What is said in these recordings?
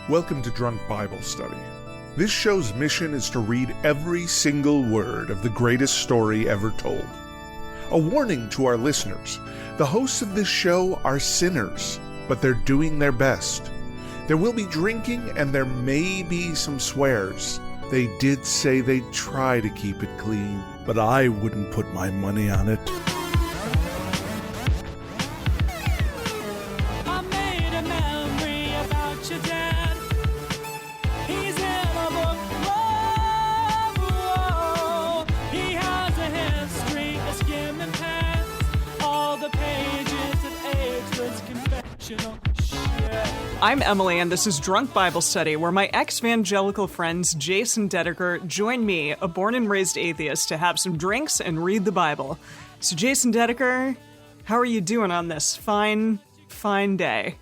Welcome to Drunk Bible Study. This show's mission is to read every single word of the greatest story ever told. A warning to our listeners, the hosts of this show are sinners, but they're doing their best. There will be drinking and there may be some swears. They did say they'd try to keep it clean, but I wouldn't put my money on it. I'm Emily, and this is Drunk Bible Study, where my ex-evangelical friends Jason Dedeker join me, a born and raised atheist, to have some drinks and read the Bible. So, Jason Dedeker, how are you doing on this fine day?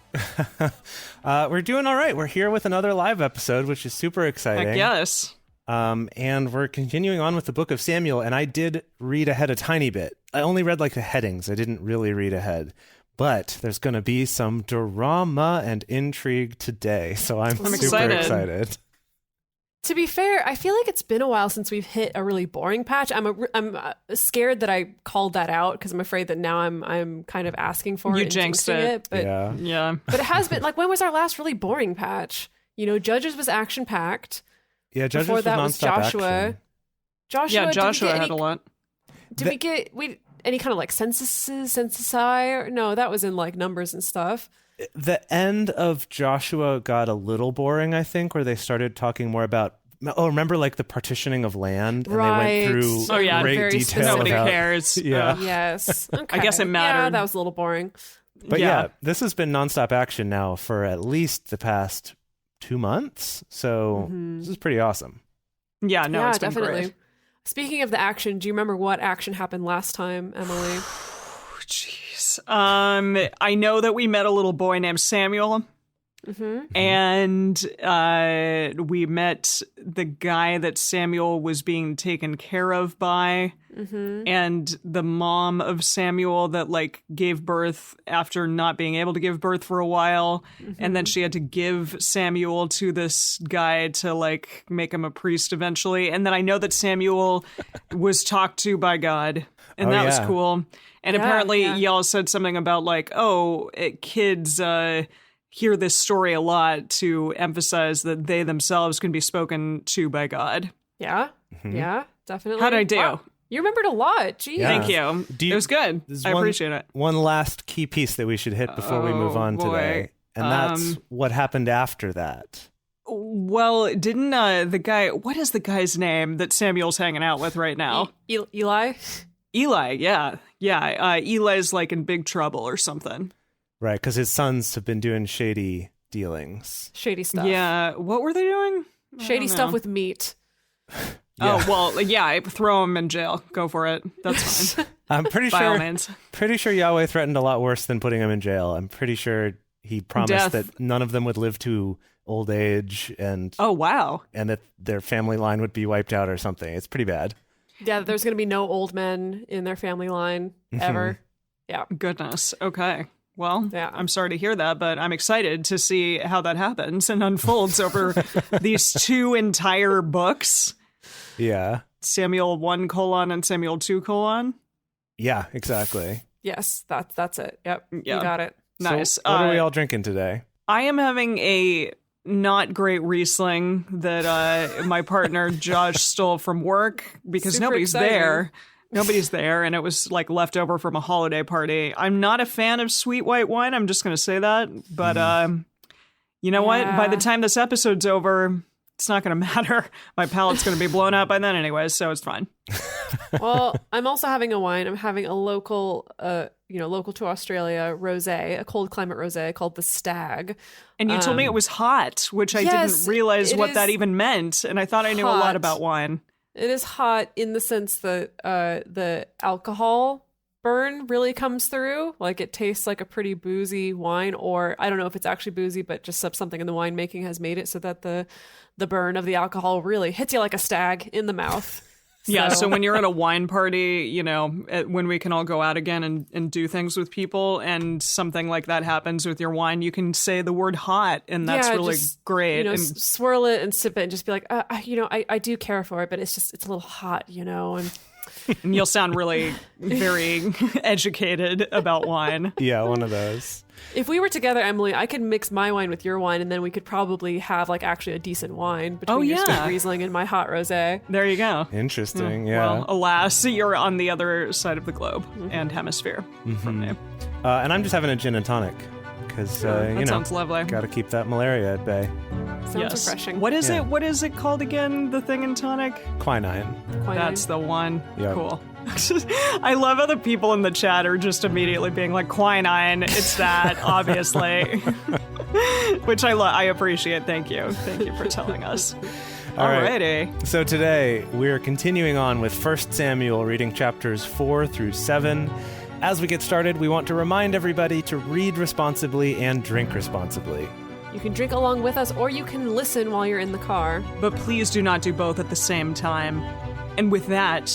We're doing all right. We're here with another live episode, which is super exciting. Heck yes. And we're continuing on with the book of Samuel, and I did read ahead a tiny bit. I only read like the headings. I didn't really read ahead. But there's going to be some drama and intrigue today, so I'm super excited. To be fair, I feel like it's been a while since we've hit a really boring patch. I'm scared that I called that out because I'm afraid that now I'm kind of asking for it. You jinxed it. But, yeah. But it has been, like, when was our last really boring patch? You know, Judges was action-packed. Yeah, Judges Before was that nonstop was Joshua. action. Joshua had a lot. Did we get any kind of like censusi? No, that was in like numbers and stuff. The end of Joshua got a little boring, I think, where they started talking more about, remember like the partitioning of land? And right. they went through great detail. Nobody about, cares. Yeah. Yes. Okay. I guess it mattered. Yeah, that was a little boring. But yeah, this has been nonstop action now for at least the past 2 months. So This is pretty awesome. Yeah, no, it's been definitely. great. Speaking of the action, do you remember what action happened last time, Emily? Jeez. I know that we met a little boy named Samuel. Mm-hmm. And we met the guy that Samuel was being taken care of by, and the mom of Samuel that like gave birth after not being able to give birth for a while, and then she had to give Samuel to this guy to like make him a priest eventually. And then I know that Samuel was talked to by God, and that was cool. And apparently y'all said something about like, kids hear this story a lot to emphasize that they themselves can be spoken to by God. Yeah, yeah, definitely. How'd I do? Wow. You remembered a lot. Geez. Yeah. Thank you. It was good. I appreciate it. One last key piece that we should hit before we move on today, and that's what happened after that. Well, didn't the guy, what is the guy's name that Samuel's hanging out with right now? Eli? Eli, yeah. Yeah, Eli's like in big trouble or something. Right, because his sons have been doing shady dealings. Shady stuff. Yeah, what were they doing? Shady stuff with meat. Oh, well, yeah, throw him in jail. Go for it. That's fine. I'm pretty By sure. all means. Pretty sure Yahweh threatened a lot worse than putting him in jail. I'm pretty sure he promised that none of them would live to old age, and wow, and that their family line would be wiped out or something. It's pretty bad. Yeah, there's going to be no old men in their family line ever. Yeah. Goodness. Okay. Well, yeah. I'm sorry to hear that, but I'm excited to see how that happens and unfolds over these 2 entire books. Yeah. Samuel 1: and Samuel 2: Yeah, exactly. Yes, that's it. Yep. You got it. Nice. So what are we all drinking today? I am having a not great Riesling that my partner Josh stole from work because Super nobody's exciting. there. Nobody's there, and it was like left over from a holiday party. I'm not a fan of sweet white wine. I'm just going to say that. But you know what? By the time this episode's over, it's not going to matter. My palate's going to be blown out by then anyways, so it's fine. Well, I'm also having a wine. I'm having a local, local to Australia rosé, a cold climate rosé called the Stag. And you told me it was hot, which I didn't realize what that even meant. And I thought I knew a lot about wine. It is hot in the sense that the alcohol burn really comes through. Like it tastes like a pretty boozy wine, or I don't know if it's actually boozy, but just something in the winemaking has made it so that the burn of the alcohol really hits you like a stag in the mouth. Yeah, so when you're at a wine party, you know, when we can all go out again and do things with people, and something like that happens with your wine, you can say the word hot, and that's really great. You know, and swirl it and sip it and just be like, you know, I do care for it, but it's a little hot, you know, and you'll sound really very educated about wine. Yeah, one of those. If we were together, Emily, I could mix my wine with your wine, and then we could probably have like actually a decent wine between your sweet Riesling and my hot rosé. There you go. Interesting. Yeah. Well, alas, you're on the other side of the globe and hemisphere from me. And I'm just having a gin and tonic because that sounds lovely. Got to keep that malaria at bay. Sounds refreshing. What is it? What is it called again? The thing in tonic? Quinine. That's the one. Yep. Cool. I love how the people in the chat are just immediately being like, quinine, it's that, obviously. Which I appreciate. Thank you for telling us. Alrighty. Right. So today we're continuing on with 1 Samuel, reading chapters 4 through 7. As we get started, we want to remind everybody to read responsibly and drink responsibly. You can drink along with us, or you can listen while you're in the car. But please do not do both at the same time. And with that,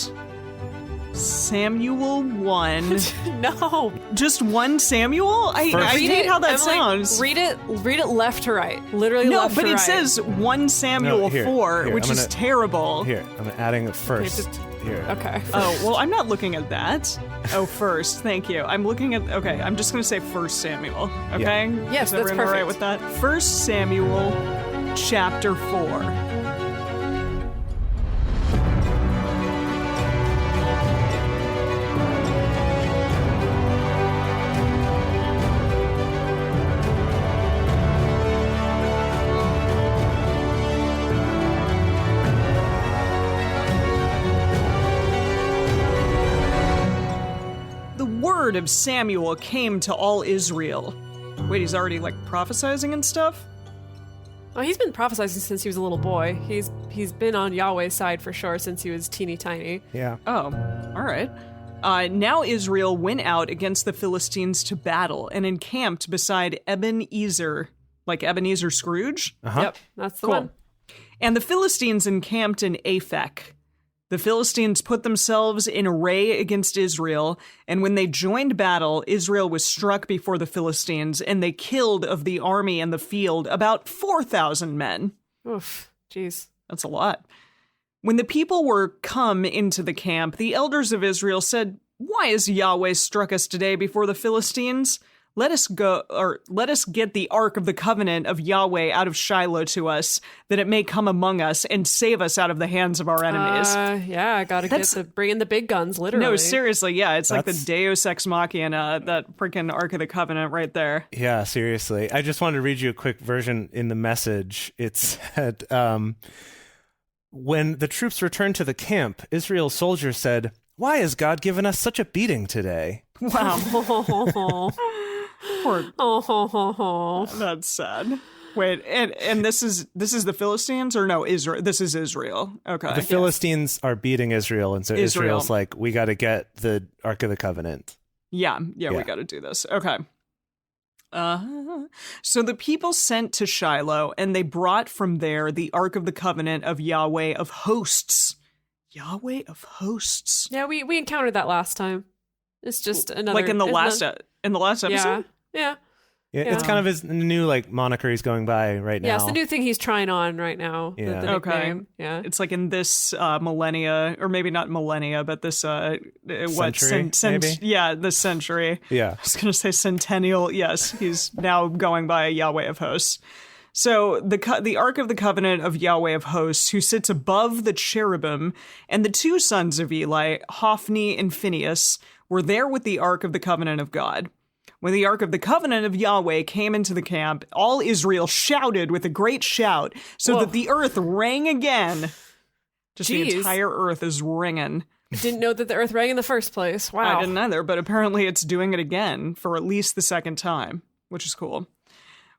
Samuel 1. No. Just one Samuel? I hate how that sounds. Read it left to right. Literally no, left to right. No, but it says 1 Samuel 4, which is terrible. Here, I'm adding it first. Here. Okay. Oh, well, I'm not looking at that. Oh, first. Thank you. I'm looking at... Okay, I'm just going to say 1 Samuel. Okay? Yeah. Yes, that's perfect. All right with that? 1 Samuel, chapter 4. Of Samuel came to all Israel. Wait, he's already like prophesizing and stuff? Oh, he's been prophesizing since he was a little boy. He's been on Yahweh's side for sure since he was teeny tiny. Yeah. Oh, all right. Now Israel went out against the Philistines to battle and encamped beside Ebenezer, like Ebenezer Scrooge? Uh-huh. Yep, that's the one. And the Philistines encamped in Aphek. The Philistines put themselves in array against Israel, and when they joined battle, Israel was struck before the Philistines, and they killed of the army in the field about 4,000 men. Oof, jeez. That's a lot. When the people were come into the camp, the elders of Israel said, "Why has Yahweh struck us today before the Philistines? Let us get the ark of the covenant of Yahweh out of Shiloh to us, that it may come among us and save us out of the hands of our enemies." Yeah, gotta bring in the big guns, literally. No, seriously, yeah, it's like the Deus Ex Machina, that freaking Ark of the Covenant right there. Yeah, seriously. I just wanted to read you a quick version in the message. It said, when the troops returned to the camp, Israel's soldiers said, "Why has God given us such a beating today?" Wow. That's sad. Wait, and this is the Philistines, or no, Israel? This is Israel. Okay. The Philistines are beating Israel, and so Israel's like, we got to get the Ark of the Covenant. Yeah, we got to do this. Okay. So the people sent to Shiloh, and they brought from there the Ark of the Covenant of Yahweh of hosts. Yahweh of hosts. Yeah, we encountered that last time. It's just another... Like in the last episode? Yeah. It's kind of his new moniker he's going by right now. Yeah, it's the new thing he's trying on right now. Yeah. The nickname. Yeah. It's like in this millennia, or maybe not millennia, but this century, maybe? Yeah, this century. Yeah. I was going to say centennial. Yes, he's now going by Yahweh of hosts. So the Ark of the Covenant of Yahweh of hosts, who sits above the cherubim, and the two sons of Eli, Hophni and Phinehas, were there with the Ark of the Covenant of God. When the Ark of the Covenant of Yahweh came into the camp, all Israel shouted with a great shout, so that the earth rang again. Just the entire earth is ringing. Didn't know that the earth rang in the first place. Wow. I didn't either, but apparently it's doing it again for at least the second time, which is cool.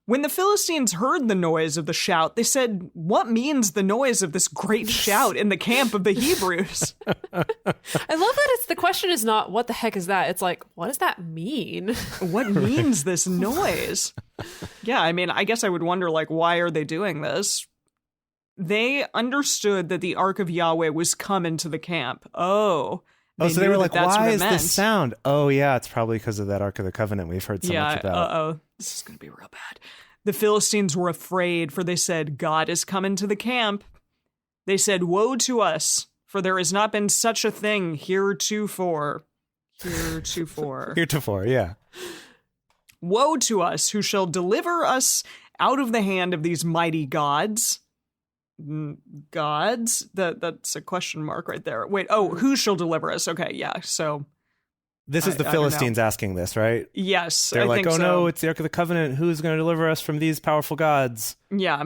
When the Philistines heard the noise of the shout, they said, "What means the noise of this great shout in the camp of the Hebrews?" I love that the question is not, what the heck is that? It's like, what does that mean? What means this noise? Yeah, I mean, I guess I would wonder, why are they doing this? they understood that the Ark of Yahweh was coming to the camp. Oh, so they knew were that like, that's what why it is meant. this sound? Oh, yeah, it's probably because of that Ark of the Covenant we've heard so much about. Uh-oh. This is going to be real bad. The Philistines were afraid, for they said, God is coming to the camp. They said, woe to us, for there has not been such a thing heretofore. Heretofore, yeah. Woe to us, who shall deliver us out of the hand of these mighty gods. Gods? That's a question mark right there. Wait, who shall deliver us? Okay, yeah, so... This is the I Philistines asking this, right? Yes, They're I like, think so. no, it's the Ark of the Covenant. Who's going to deliver us from these powerful gods? Yeah.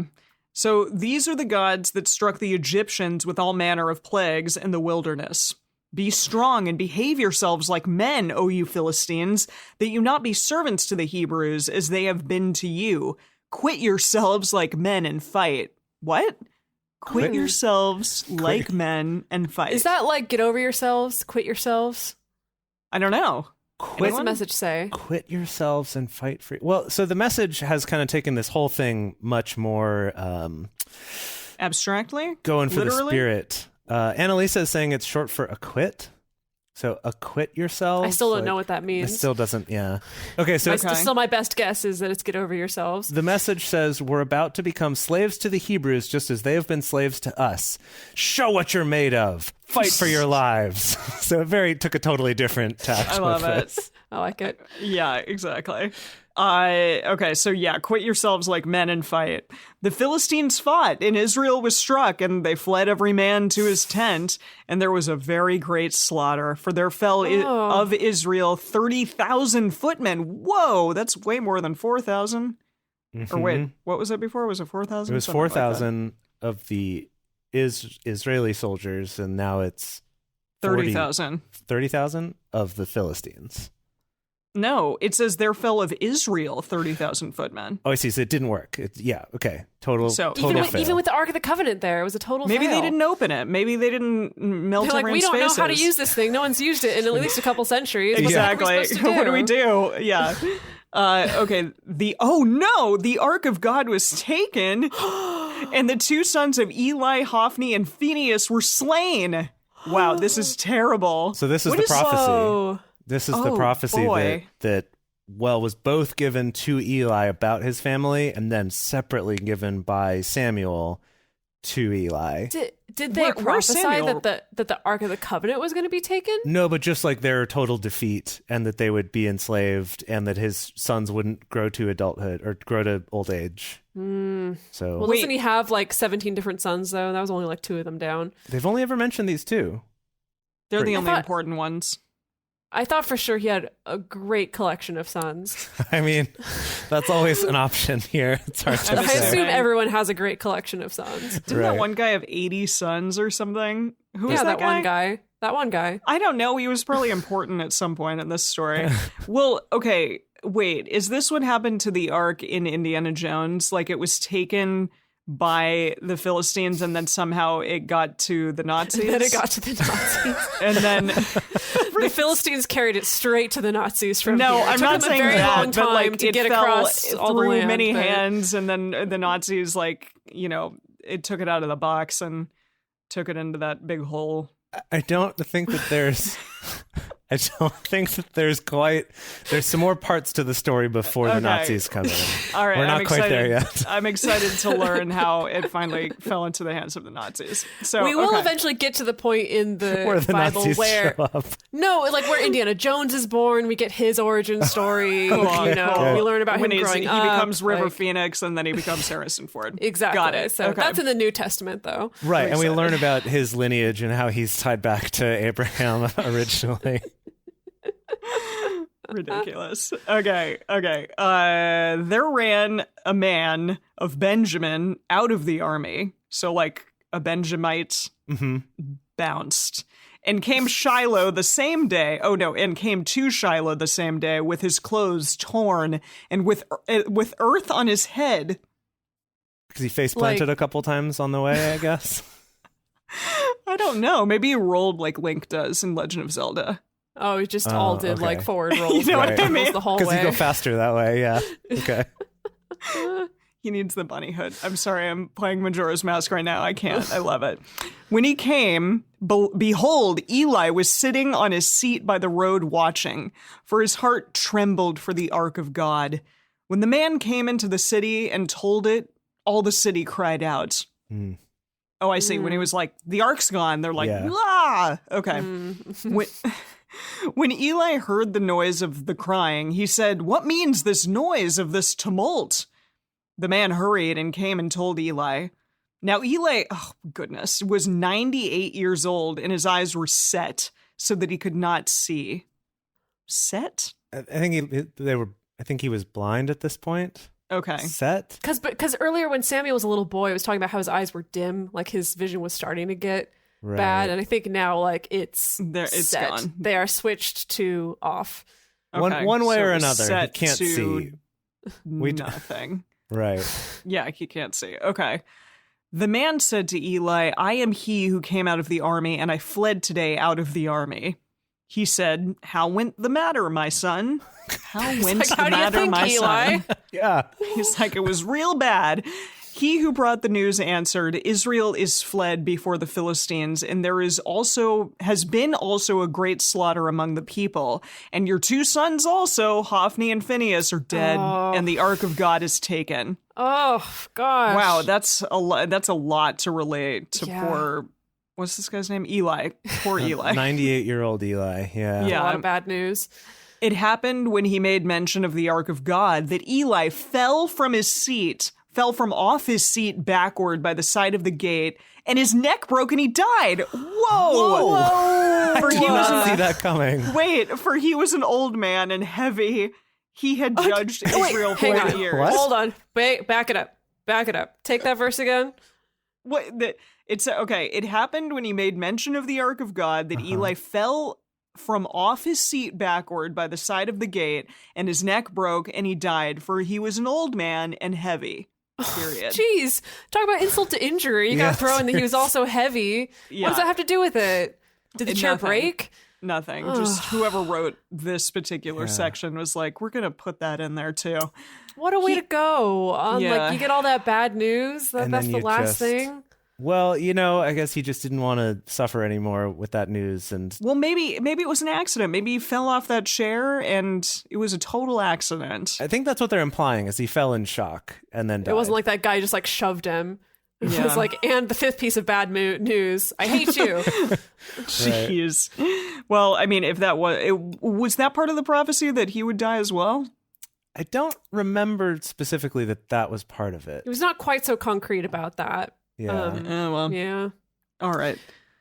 So these are the gods that struck the Egyptians with all manner of plagues in the wilderness. Be strong and behave yourselves like men, O you Philistines, that you not be servants to the Hebrews as they have been to you. Quit yourselves like men and fight. What? Quit yourselves like men and fight. Is that like get over yourselves? Quit yourselves? I don't know. What's the message say? Quit yourselves and fight for... Well, so the message has kind of taken this whole thing much more... Abstractly? Going for Literally? the spirit. Annalisa is saying it's short for acquit. So acquit yourselves. I still don't know what that It means. still doesn't, yeah. Okay, so Still my best guess is that it's get over yourselves. the message says, we're about to become slaves to the Hebrews just as they have been slaves to us. Show what you're made of. Fight for your lives. So it took a totally different tack. I love with it. this. I like it. Yeah, exactly. Okay, so yeah, quit yourselves like men and fight. The Philistines fought, and Israel was struck, and they fled every man to his tent, and there was a very great slaughter, for there fell of Israel 30,000 footmen. Whoa, that's way more than 4,000. Or wait, what was it before? Was it 4,000? It was 4,000 of the Israeli soldiers, and now it's 30,000. 30,000 of the Philistines. No, it says there fell of Israel 30,000 footmen. Oh, I see. So it didn't work. Total So- fail. Even with the Ark of the Covenant there, it was a total Maybe fail. they didn't open it. Maybe they didn't melt They're like, everyone's we don't faces. know how to use this thing. No one's used it in at least a couple centuries. Exactly. What are we supposed to do? What do we do? Yeah. Okay. The Ark of God was taken, and the two sons of Eli, Hophni, and Phinehas were slain. Wow, this is terrible. So this is What the is- prophecy. Whoa. This is the prophecy boy. that was both given to Eli about his family and then separately given by Samuel to Eli. Did they Where's prophesy Samuel? that the Ark of the Covenant was going to be taken? No, but just like their total defeat and that they would be enslaved and that his sons wouldn't grow to adulthood or grow to old age. So Well, doesn't he have like 17 different sons, though? That was only like 2 of them down. they've only ever mentioned these two. They're the I only thought- important ones. I thought for sure he had a great collection of sons. I mean, that's always an option here. It's hard to I'm I say. assume assuming. everyone has a great collection of sons. Didn't Right. that one guy have 80 sons or something? Who was Yeah, that one guy. That one guy. I don't know. He was probably important at some point in this story. Well, okay, wait. Is this what happened to the Ark in Indiana Jones? Like it was taken by the Philistines and then somehow it got to the Nazis? Then it got to the Nazis. And then The Philistines carried it straight to the Nazis from no, here. It I'm took not them saying a very that, long but time like to it get fell across all the through land, many but- hands, and then the Nazis, like, you know, it took it out of the box and took it into that big hole. I don't think that there's there's some more parts to the story before the Okay. Nazis come in. All right, We're not I'm quite excited. there yet. I'm excited to learn how it finally fell into the hands of the Nazis. So We will okay. eventually get to the point in the, Where the Bible Nazis where show up. no, like where Indiana Jones is born. We get his origin story. Cool. You know, Okay. we learn about when him he growing up. becomes River like- Phoenix, and then he becomes Harrison Ford. Exactly. Got it. So Okay. that's in the New Testament, though. Right, and we excited. learn about his lineage and how he's tied back to Abraham originally. Ridiculous. Okay. There ran a man of Benjamin out of the army. So like a Benjamite bounced. And came Shiloh the same day. Oh no, and came to Shiloh the same day with his clothes torn and with earth on his head. Because he face planted Like- a couple times on the way, I guess. I don't know. Maybe he rolled like Link does in Legend of Zelda. Oh, we just all did okay. like forward rolls. You know what I mean? The whole Because way. you go faster that way, yeah. Okay. He needs the bunny hood. I'm sorry, I'm playing Majora's Mask right now. I can't. I love it. When he came, behold, Eli was sitting on his seat by the road watching, for his heart trembled for the ark of God. When the man came into the city and told it, all the city cried out. Mm. Oh, I see. When he was like, the ark's gone, they're like, Yeah. ah! Okay. When Eli heard the noise of the crying, he said, what means this noise of this tumult? The man hurried and came and told Eli. Now Eli, oh goodness, was 98 years old and his eyes were set so that he could not see. Set? I think he was blind at this point. Okay. Set? Because earlier when Samuel was a little boy, he was talking about how his eyes were dim, like his vision was starting to get bad. And I think now, like, it's set. Gone. They are switched to off. Okay. One way So or it was another, he set can't to see. Nothing. Right. Yeah, he can't see. Okay. The man said to Eli, I am he who came out of the army, and I fled today out of the army. He said, how went the matter, my son? How went the How do you matter, think, my Eli? son? Yeah. He's like, it was real bad. He who brought the news answered, Israel is fled before the Philistines, and there has been also a great slaughter among the people. And your two sons also, Hophni and Phinehas, are dead, and the ark of God is taken. Oh, gosh. Wow, that's a lot to relate to poor, what's this guy's name? Eli. Poor Eli. 98-year-old Eli. Yeah. Yeah. A lot of bad news. It happened when he made mention of the ark of God that Eli fell from off his seat backward by the side of the gate, and his neck broke and he died. Whoa! I did not see that coming. Wait, for he was an old man and heavy. He had judged Israel for hang on. years. What? Hold on. Back it up. Back it up. Take that verse again. What? It's okay. It happened when he made mention of the ark of God that Eli fell from off his seat backward by the side of the gate, and his neck broke and he died, for he was an old man and heavy. Period. Jeez. Talk about insult to injury. You got to throw in that he was also heavy. Yeah. What does that have to do with it? Did the chair Nothing. break? Nothing. Just whoever wrote this particular section was like, we're going to put that in there too. What a way to go. Like, you get all that bad news. And That's then the you last just- thing. Well, I guess he just didn't want to suffer anymore with that news. And Well, maybe it was an accident. Maybe he fell off that chair and it was a total accident. I think that's what they're implying, is he fell in shock and then died. It wasn't like that guy just like shoved him. It Yeah. was like, and the fifth piece of bad news. I hate you. Jeez. Well, I mean, if that was that part of the prophecy that he would die as well? I don't remember specifically that was part of it. It was not quite so concrete about that. Yeah. Well, Yeah. all right.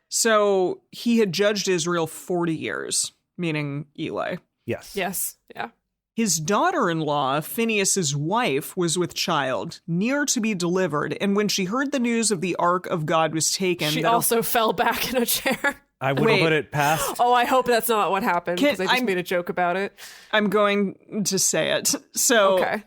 So he had judged Israel 40 years, meaning Eli. Yes. Yes. Yeah. His daughter-in-law, Phinehas's wife, was with child, near to be delivered, and when she heard the news of the ark of God was taken, She that her- also fell back in a chair. I wouldn't Wait. put it past. Oh, I hope that's not what happened because I just I'm- made a joke about it. I'm going to say it. So, Okay.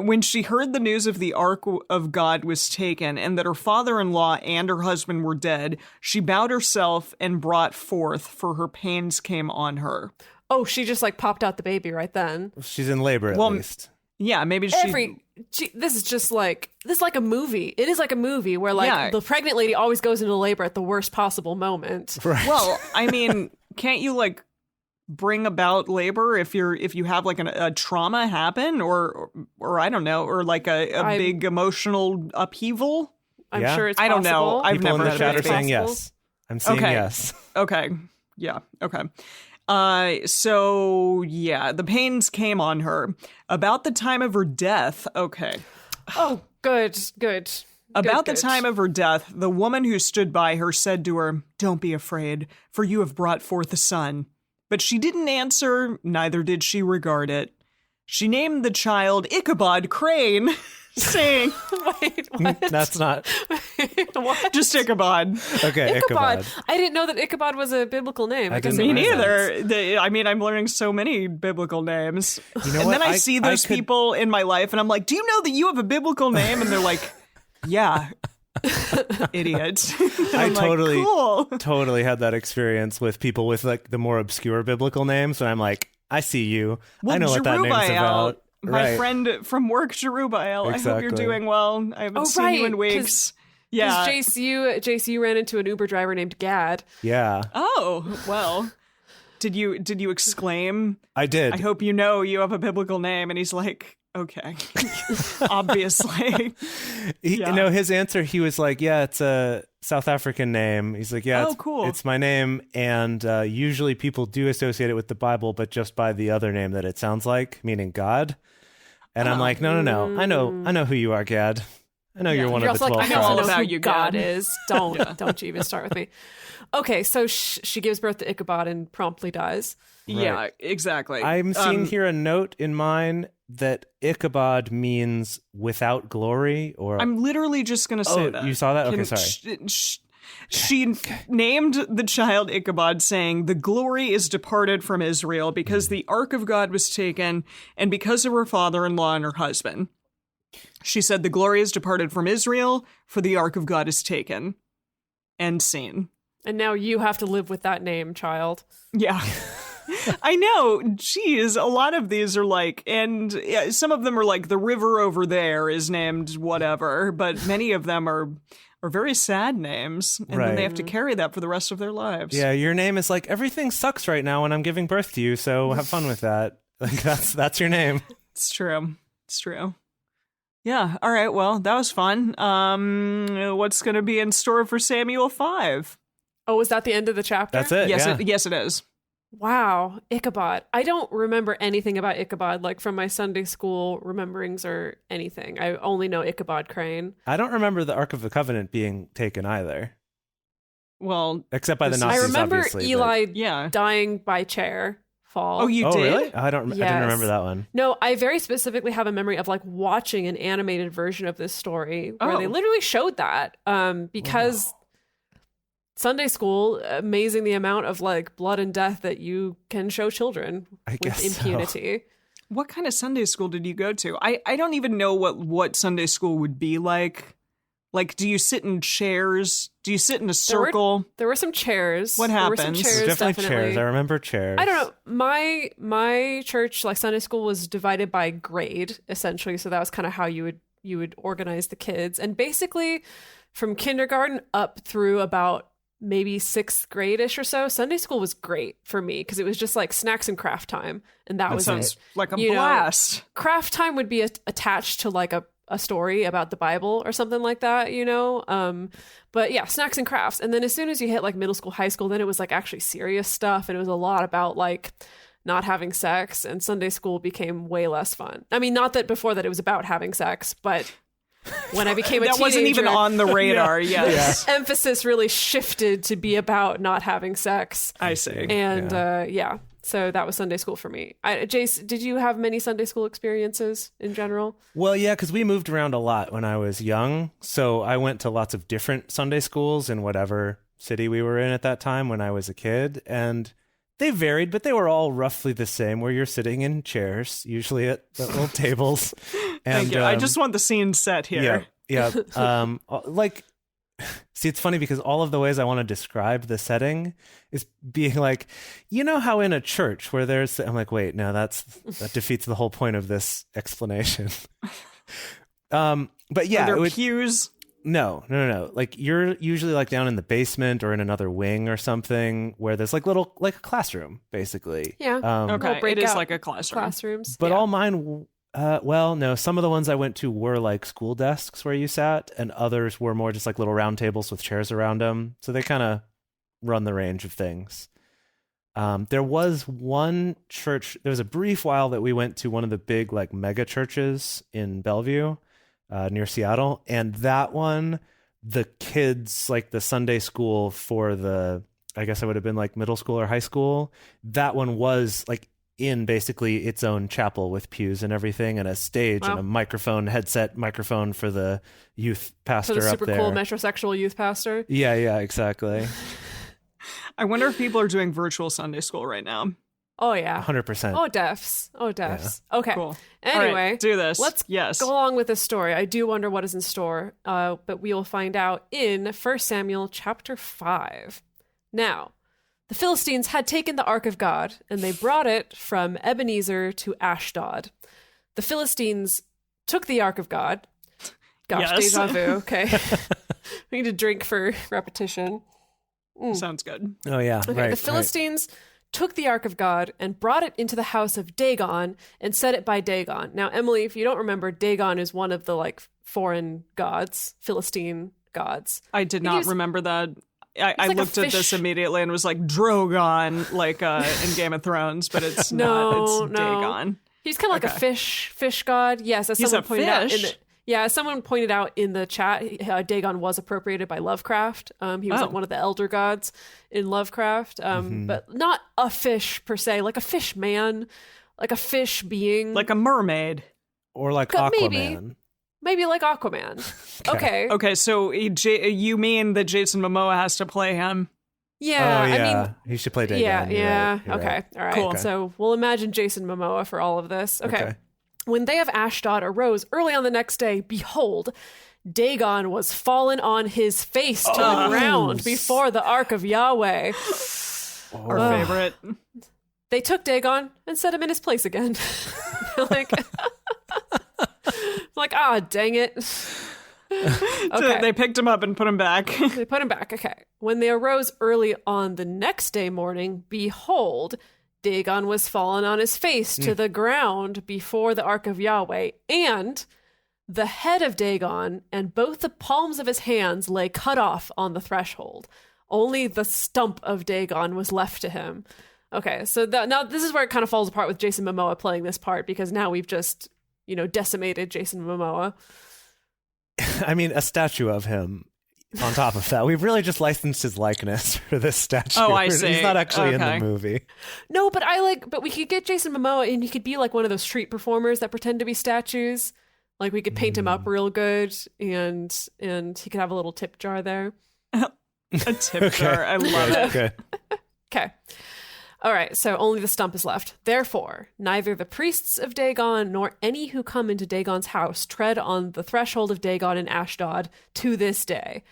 when she heard the news of the ark of God was taken, and that her father-in-law and her husband were dead, she bowed herself and brought forth, for her pains came on her. Oh, she just like popped out the baby right then. She's in labor at Well, least. Yeah, maybe she... This is just like a movie. It is like a movie where like Yeah. the pregnant lady always goes into labor at the worst possible moment. Right. Well, I mean, can't you like bring about labor if you have like a trauma happen or I don't know, or like a big emotional upheaval? I'm Yeah. sure it's I don't know. possible. I've People in never the had chat a are baby. saying Possible. yes. I'm saying Okay. yes. Okay. Yeah. Okay. So yeah, the pains came on her about the time of her death. Okay. Oh, good. About the Good. time of her death, the woman who stood by her said to her, "Don't be afraid, for you have brought forth a son." But she didn't answer, neither did she regard it. She named the child Ichabod Crane, saying, Wait, what? That's not What? just Ichabod. okay. Ichabod. I didn't know that Ichabod was a biblical name. I guess didn't it Me makes either. sense. neither. I mean, I'm learning so many biblical names. You know And what? then I see those could- people in my life and I'm like, do you know that you have a biblical name? And they're like, yeah, idiot. And I I'm like, totally- cool. totally had that experience with people with like the more obscure biblical names, and I'm like, I see you. I know what that name's Jerubbaal. about. My friend from work, Jerubbaal. I hope you're Exactly. doing well. I haven't seen you in weeks. Yeah. Because JCU ran into an Uber driver named Gad. Yeah. Oh, well. Did you exclaim? I did. I hope you know you have a biblical name. And he's like, okay. Obviously. No, his answer, he was like, yeah, it's a South African name. He's like, yeah, cool. It's my name. And usually people do associate it with the Bible, but just by the other name that it sounds like, meaning God. And I'm like, no. I know who you are, Gad. I know you're one You're of the also 12 like, I know all tribes. about about you, you, God God. is. Don't you even start with me. Okay, so she gives birth to Ichabod and promptly dies. Yeah, exactly. I'm seeing here a note in mine that Ichabod means without glory, or I'm literally just going to say Oh, that. you saw that? Okay, sorry. She named the child Ichabod, saying, "The glory is departed from Israel because the ark of God was taken, and because of her father-in-law and her husband." She said, "The glory is departed from Israel, for the ark of God is taken." End scene. And now you have to live with that name, child. Yeah. I know. Geez, a lot of these are like, and yeah, some of them are like, the river over there is named whatever, but many of them are very sad names, and then they have to carry that for the rest of their lives. yeah, your name is like, everything sucks right now when I'm giving birth to you, so have fun with that. Like that's your name. It's true. It's true. Yeah. All right. Well, that was fun. What's going to be in store for Samuel 5? Oh, was that the end of the chapter? That's it. Yes, yeah. yes, it is. Wow, Ichabod. I don't remember anything about Ichabod, like from my Sunday school rememberings or anything. I only know Ichabod Crane. I don't remember the Ark of the Covenant being taken either, Well, except by the This is- Nazis. I remember obviously, but- Eli yeah. dying by chair fall. Oh, you Oh, did? really? I didn't Yes. remember that one. No, I very specifically have a memory of like watching an animated version of this story where they Oh. literally showed that because Sunday school, amazing the amount of like blood and death that you can show children I with guess so. impunity. What kind of Sunday school did you go to? I don't even know what Sunday school would be like. Like, do you sit in chairs? Do you sit in a circle? There were some chairs. What There were some happens? chairs, There's definitely chairs. I remember chairs. I don't know. My church, like Sunday school, was divided by grade essentially, so that was kind of how you would organize the kids. And basically, from kindergarten up through about maybe 6th grade-ish or so, Sunday school was great for me because it was just like snacks and craft time, and that was Sounds it. like a You know, blast. Craft time would be attached to like a story about the Bible or something like that, you know? But yeah, snacks and crafts. And then as soon as you hit like middle school, high school, then it was like actually serious stuff. And it was a lot about like not having sex, and Sunday school became way less fun. I mean, not that before that it was about having sex, but when I became a That teenager, wasn't even on the radar. Yes. emphasis really shifted to be about not having sex. I see. And yeah, so that was Sunday school for me. Jace, did you have many Sunday school experiences in general? Well, yeah, because we moved around a lot when I was young. So I went to lots of different Sunday schools in whatever city we were in at that time when I was a kid. And they varied, but they were all roughly the same, where you're sitting in chairs, usually at the little tables. And Thank you. I just want the scene set here. Yeah. Like, see, it's funny because all of the ways I want to describe the setting is being like, you know how in a church where I'm like, wait, no, that defeats the whole point of this explanation. But yeah, Are there it would, pews? no. Like you're usually like down in the basement or in another wing or something where there's like like a classroom basically. Yeah. Okay, Little it is breakout like a classroom. classrooms. But yeah. all mine, well, no, some of the ones I went to were like school desks where you sat, and others were more just like little round tables with chairs around them. So they kind of run the range of things. There was one church, there was a brief while that we went to one of the big like mega churches in Bellevue, near Seattle. And that one, the kids, like the Sunday school for I guess it would have been like middle school or high school. That one was like in basically its own chapel with pews and everything, and a stage and a headset microphone for the youth pastor For the up super there. cool metrosexual youth pastor. Yeah, exactly. I wonder if people are doing virtual Sunday school right now. Oh yeah. 100%. Oh defs. Okay. Cool. Anyway, All right, do this. Let's yes. go along with this story. I do wonder what is in store, but we will find out in 1 Samuel chapter 5. Now, the Philistines had taken the ark of God, and they brought it from Ebenezer to Ashdod. the Philistines took the Ark of God. Gosh, Yes. deja vu. Okay. We need to drink for repetition. Sounds good. Oh yeah, Okay, right. the Philistines took the Ark of God and brought it into the house of Dagon and set it by Dagon. Now, Emily, if you don't remember, Dagon is one of the like foreign gods, Philistine gods. I did not remember that. I like a looked at this fish. immediately and was like Drogon, like in Game of Thrones, but it's No, not. It's no. Dagon. He's kind of like a fish god. Yes, as He's someone a pointed out in fish? the as someone pointed out in the chat, Dagon was appropriated by Lovecraft. He was like one of the elder gods in Lovecraft, but not a fish per se, like a fish man, like a fish being, Like a mermaid. Or like Maybe. Aquaman. maybe like Aquaman. Okay. Okay, so you mean that Jason Momoa has to play him? Yeah, Oh yeah, I mean, he should play Dagon. yeah, You're yeah. right, you're Okay, right. all right. Cool. So we'll imagine Jason Momoa for all of this. Okay. Okay. When they of Ashdod arose early on the next day, behold, Dagon was fallen on his face to the ground before the ark of Yahweh. Our favorite. They took Dagon and set him in his place again. like, dang it. Okay. They picked him up and put him back. They put him back. Okay. When they arose early on the next day morning, behold, Dagon was fallen on his face to the ground before the ark of Yahweh, and the head of Dagon and both the palms of his hands lay cut off on the threshold. Only the stump of Dagon was left to him. Okay, so now this is where it kind of falls apart with Jason Momoa playing this part, because now we've just, decimated Jason Momoa. I mean, a statue of him on top of that. We've really just licensed his likeness for this statue. Oh, I see. He's not actually in Okay. the movie. No, but but we could get Jason Momoa and he could be like one of those street performers that pretend to be statues. Like we could paint him up real good and he could have a little tip jar there. A tip jar. I love it. Good. Okay. All right, so only the stump is left. Therefore, neither the priests of Dagon nor any who come into Dagon's house tread on the threshold of Dagon in Ashdod to this day.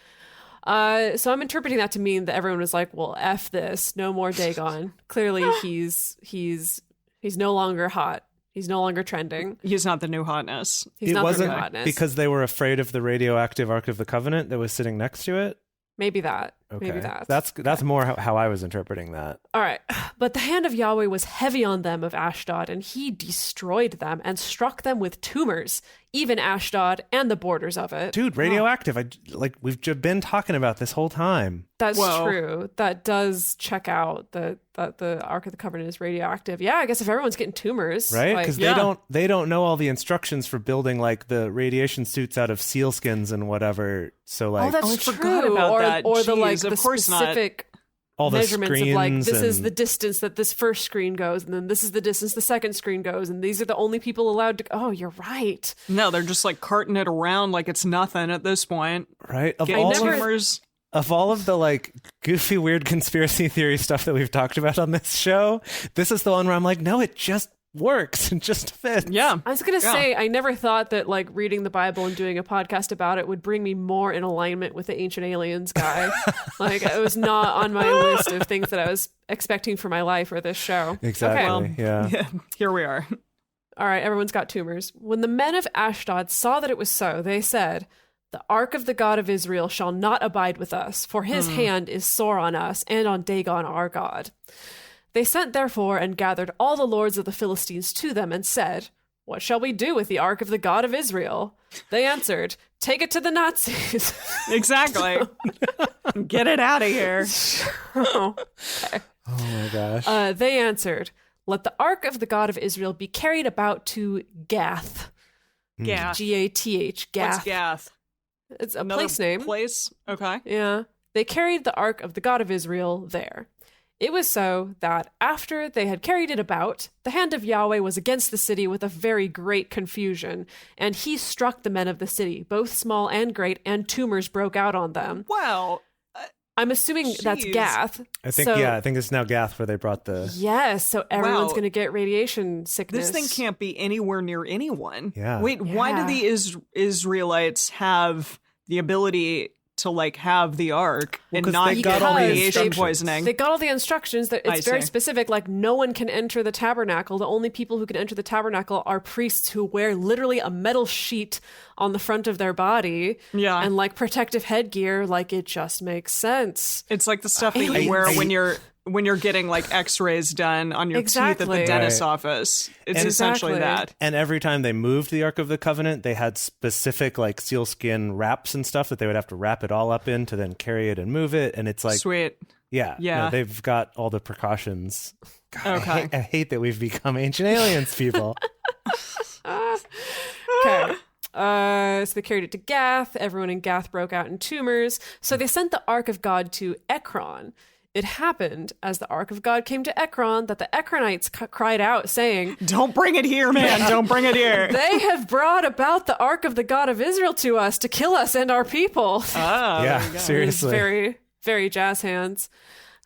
So I'm interpreting that to mean that everyone was like, well, F this, no more Dagon. Clearly he's no longer hot. He's no longer trending. He's not the new hotness. He's It not the wasn't new hotness. because they were afraid of the radioactive Ark of the Covenant that was sitting next to it. Maybe that. Okay. Maybe that. That's more how I was interpreting that. All right. But the hand of Yahweh was heavy on them of Ashdod, and he destroyed them and struck them with tumors, even Ashdod and the borders of it. Dude, radioactive. We've just been talking about this whole time. That's Whoa. true. That does check out that the Ark of the Covenant is radioactive. Yeah, I guess if everyone's getting tumors, Right? Because yeah. they don't know all the instructions for building like the radiation suits out of seal skins and whatever. So like that's I true. forgot about or that. or the Jeez, the of course not. specific all the measurements screens of like this is and- the distance that this first screen goes, and then this is the distance the second screen goes, and these are the only people allowed to. Oh, you're right. No, they're just like carting it around like it's nothing at this point. right of Getting all tumors. of all of the like goofy weird conspiracy theory stuff that we've talked about on this show, this is the one where I'm like, no, it just works and just fits. Yeah. I was gonna Yeah. say I never thought that like reading the Bible and doing a podcast about it would bring me more in alignment with the ancient aliens guy. Like it was not on my list of things that I was expecting for my life or this show. Exactly. Okay. Yeah. Here we are. All right, everyone's got tumors. When the men of Ashdod saw that it was so, they said, "The ark of the God of Israel shall not abide with us, for his hand is sore on us and on Dagon our God." They sent therefore and gathered all the lords of the Philistines to them and said, "What shall we do with the ark of the God of Israel?" They answered, "Take it to the Nazis." Exactly. Get it out of here. Oh my gosh. They answered, "Let the ark of the God of Israel be carried about to Gath." Gath. Gath. What's Gath? It's a Another place name. Place? Okay. Yeah. They carried the ark of the God of Israel there. It was so that after they had carried it about, the hand of Yahweh was against the city with a very great confusion, and he struck the men of the city, both small and great, and tumors broke out on them. Wow. I'm assuming that's Jeez. Gath. I think so, I think it's now Gath where they brought the Yes, so everyone's Wow. going to get radiation sickness. This thing can't be anywhere near anyone. Yeah. Wait, why do Yeah. the Israelites have the ability to like have the ark and 'cause not they get got all the radiation instructions. poisoning. They got all the instructions that I it's very see. specific. Like, no one can enter the tabernacle. The only people who can enter the tabernacle are priests who wear literally a metal sheet on the front of their body. Yeah. And like protective headgear. Like, it just makes sense. It's like the stuff that you wear when you're getting like x-rays done on your teeth at Exactly. the dentist's Right. office. It's And- essentially Exactly. that. And every time they moved the Ark of the Covenant, they had specific like sealskin wraps and stuff that they would have to wrap it all up in to then carry it and move it. And it's like, Sweet. yeah, Yeah. they've got all the precautions. God, Okay. I hate that we've become ancient aliens, people. Okay. So they carried it to Gath. Everyone in Gath broke out in tumors. So they sent the Ark of God to Ekron. It happened as the Ark of God came to Ekron that the Ekronites cried out, saying, Don't bring it here, man. Don't bring it here. "They have brought about the Ark of the God of Israel to us to kill us and our people." Oh, Yeah, there you go. seriously. Very, very jazz hands.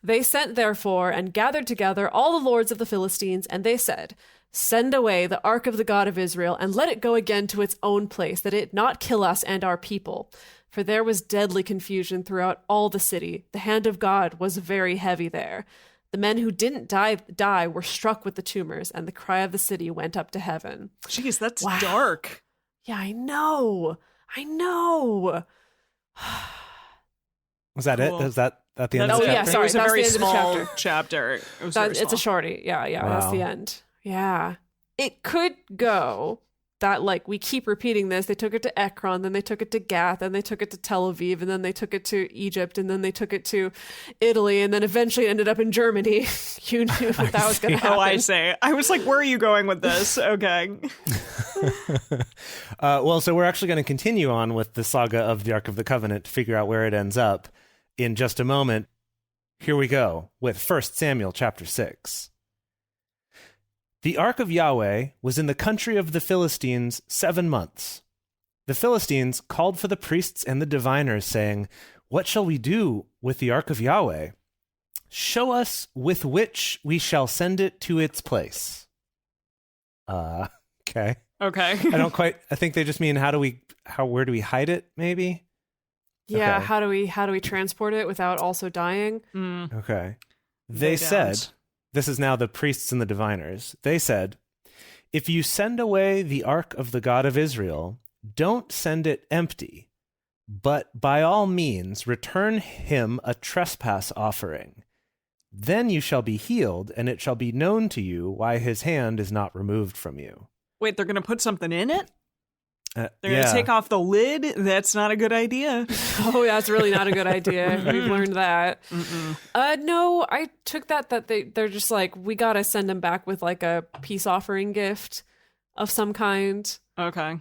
They sent, therefore, and gathered together all the lords of the Philistines, and they said, "Send away the Ark of the God of Israel, and let it go again to its own place, that it not kill us and our people." For there was deadly confusion throughout all the city. The hand of God was very heavy there. The men who didn't die were struck with the tumors, and the cry of the city went up to heaven. Jeez, that's Wow. dark. Yeah, I know. Was that Cool. it? Is that at the end That's of the Oh, yeah, chapter? sorry, It was a that's very the end of the small chapter. chapter. It was very It's a small. shorty. Yeah, that's Wow. the end. Yeah. It could go that, like, we keep repeating this. They took it to Ekron, then they took it to Gath, then they took it to Tel Aviv, and then they took it to Egypt, and then they took it to Italy, and then eventually ended up in Germany. You knew that was going to happen. Oh, I say. I was like, where are you going with this? Okay. Well, so we're actually going to continue on with the saga of the Ark of the Covenant to figure out where it ends up in just a moment. Here we go with 1 Samuel chapter 6. The Ark of Yahweh was in the country of the Philistines 7 months. The Philistines called for the priests and the diviners, saying, "What shall we do with the Ark of Yahweh? Show us with which we shall send it to its place." Okay. Okay. I think they just mean where do we hide it, maybe? Yeah, Okay. how do we transport it without also dying? Mm, Okay. They they said, don't. this is now the priests and the diviners. They said, "If you send away the ark of the God of Israel, don't send it empty, but by all means return him a trespass offering. Then you shall be healed, and it shall be known to you why his hand is not removed from you." Wait, they're going to put something in it? They're going yeah. to take off the lid? That's not a good idea. Oh, that's really not a good idea. We've learned that. No, I took that they're just like, we gotta send them back with like a peace offering gift of some kind. Okay.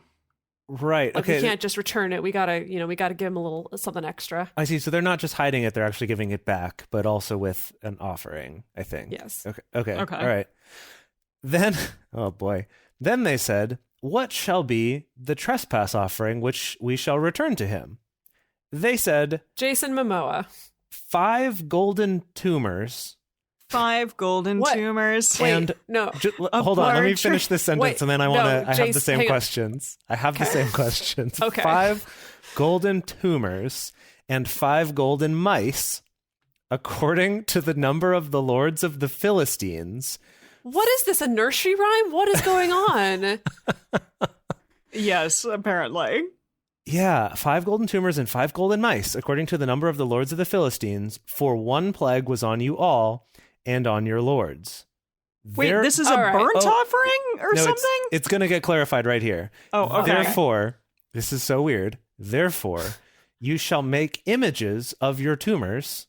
Right. Like, Okay. we can't just return it. We gotta give them a little something extra. I see. So they're not just hiding it; they're actually giving it back, but also with an offering, I think. Yes. Okay. Okay. Okay. All right. Then, oh boy. Then they said, "What shall be the trespass offering which we shall return to him?" They said, Jason Momoa. 5 golden tumors 5 golden What? hold Wait, and no. hold on, let me large- finish this sentence Wait, and then I no, have Jace, the same hang on. questions. I have the same questions. Okay. 5 golden tumors and 5 golden mice, according to the number of the lords of the Philistines. What is this, a nursery rhyme? What is going on? Yes, apparently. Yeah, 5 golden tumors and 5 golden mice, according to the number of the lords of the Philistines, for one plague was on you all and on your lords. Wait, There- this is a All right. burnt Oh. offering or No, something? It's going to get clarified right here. Oh, okay. Therefore, this is so weird. Therefore, you shall make images of your tumors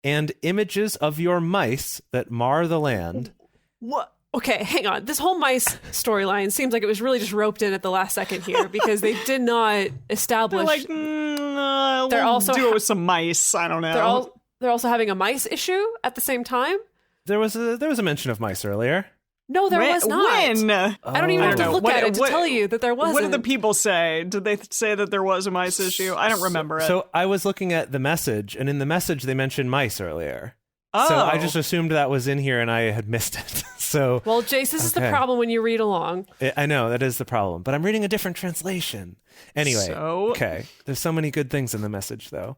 and images of your mice that mar the land. What? Okay, hang on. This whole mice storyline seems like it was really just roped in at the last second here because they did not establish. They're like, They're we'll also do it with some mice. I don't know. they're also having a mice issue at the same time. There was a mention of mice earlier. No, there was not. When? I don't even I have don't to know. look What- at it to what- tell you that there wasn't. What did the people say? Did they say that there was a mice issue? I don't remember it. So I was looking at the message, and in the message they mentioned mice earlier. Oh. So I just assumed that was in here, and I had missed it. So, well, Jace, this is the okay. problem when you read along. I know that is the problem, but I'm reading a different translation. Anyway, okay. There's so many good things in the message, though.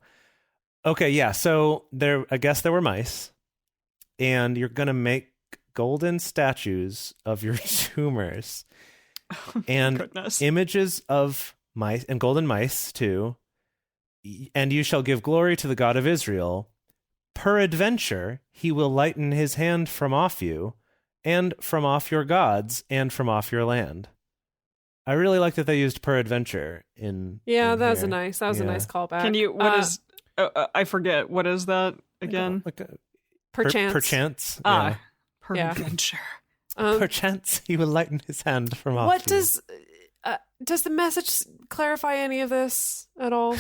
Okay, yeah. So I guess there were mice, and you're gonna make golden statues of your tumors, and goodness. images of mice and golden mice too. And you shall give glory to the God of Israel. Peradventure, he will lighten his hand from off you, and from off your gods, and from off your land. I really like that they used peradventure in. Yeah, in that was here. a nice callback. Can you? What is? I forget. What is that again? Like a perchance? Perchance. Ah, Yeah. peradventure. Perchance, he will lighten his hand from off. What you. does the message clarify any of this at all?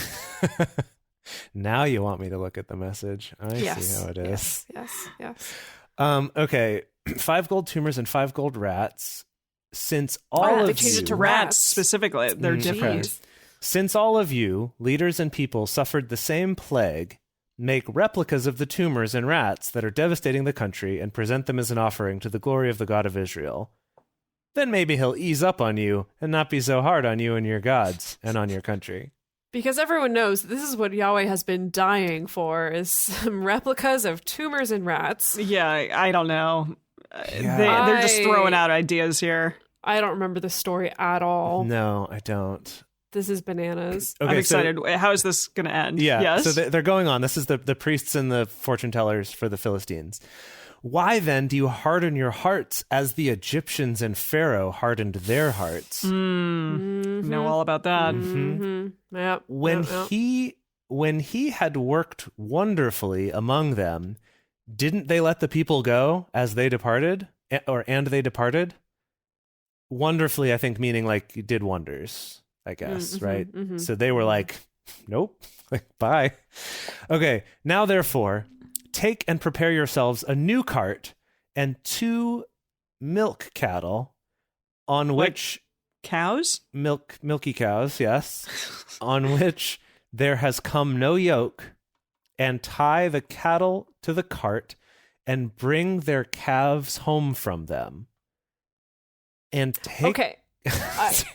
Now you want me to look at the message. I Yes. see how it is. Yes. Okay. 5 gold tumors and 5 gold rats. Since all they of changed you, it to Rats specifically, they're different. Jeez. since all of you, leaders and people, suffered the same plague, make replicas of the tumors and rats that are devastating the country and present them as an offering to the glory of the God of Israel. Then maybe he'll ease up on you and not be so hard on you and your gods and on your country. Because everyone knows this is what Yahweh has been dying for, is some replicas of tumors and rats. Yeah, I don't know. Yeah. They're just throwing out ideas here. I don't remember the story at all. No, I don't. This is bananas. Okay, I'm excited. How is this going to end? Yeah, Yes? so they're going on. This is the priests and the fortune tellers for the Philistines. Why then do you harden your hearts as the Egyptians and Pharaoh hardened their hearts? Know all about that. Yep. When he had worked wonderfully among them, didn't they let the people go as they departed? And they departed? Wonderfully, I think, meaning like you did wonders, I guess, right? So they were like, nope, like, bye. Okay, now therefore, take and prepare yourselves a new cart and 2 milk cattle on which... Cows? Milky cows, yes, on which there has come no yoke, and tie the cattle to the cart and bring their calves home from them. And take... Okay.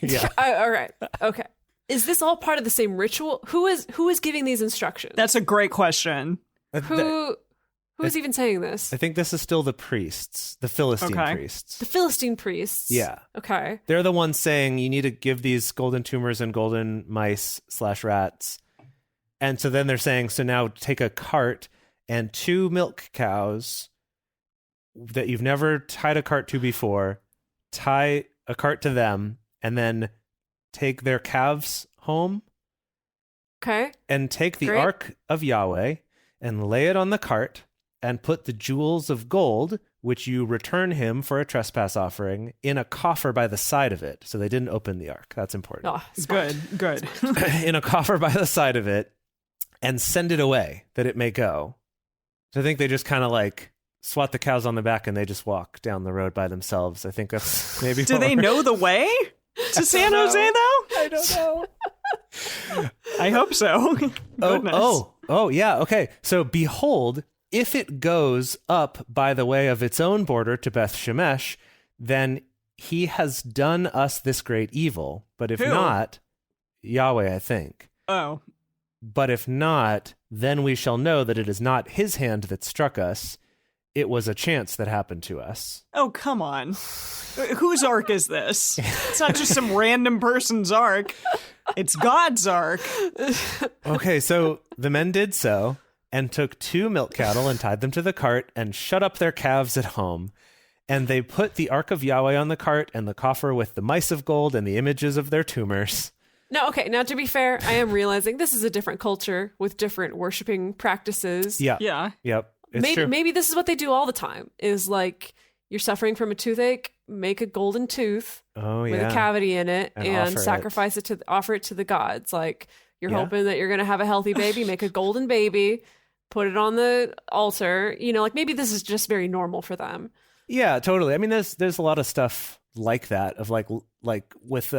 Yeah. All right. Okay. Is this all part of the same ritual? Who is giving these instructions? That's a great question. Who is even saying this? I think this is still the priests, the Philistine Okay. priests. The Philistine priests. Yeah. Okay. They're the ones saying you need to give these golden tumors and golden mice / rats. And so then they're saying, so now take a cart and 2 milk cows that you've never tied a cart to before, tie a cart to them, and then take their calves home. Okay. And take the Great. ark of Yahweh and lay it on the cart and put the jewels of gold, which you return him for a trespass offering, in a coffer by the side of it. So they didn't open the ark. That's important. Oh, smart. Good. In a coffer by the side of it, and send it away that it may go. So I think they just kind of like swat the cows on the back and they just walk down the road by themselves. I think that's maybe... Do they know the way to San Jose, though? I don't know. I hope so. Goodness. Oh, yeah. Okay. So behold, if it goes up by the way of its own border to Beth Shemesh, then he has done us this great evil. But if Who? not, Yahweh, I think. Oh. But if not, then we shall know that it is not his hand that struck us. It was a chance that happened to us. Oh, come on. Whose ark is this? It's not just some random person's ark. It's God's ark. Okay, so the men did so, and took 2 milk cattle and tied them to the cart and shut up their calves at home. And they put the ark of Yahweh on the cart and the coffer with the mice of gold and the images of their tumors. No, okay. Now, to be fair, I am realizing this is a different culture with different worshiping practices. Yeah. Yeah. Yep. It's true. Maybe this is what they do all the time. Is like you're suffering from a toothache, make a golden tooth Oh, with yeah. a cavity in it, And and offer it. sacrifice it to offer it to the gods. Like you're Yeah. hoping that you're going to have a healthy baby, make a golden baby, put it on the altar. You know, like maybe this is just very normal for them. Yeah, totally. I mean, there's a lot of stuff like that of like with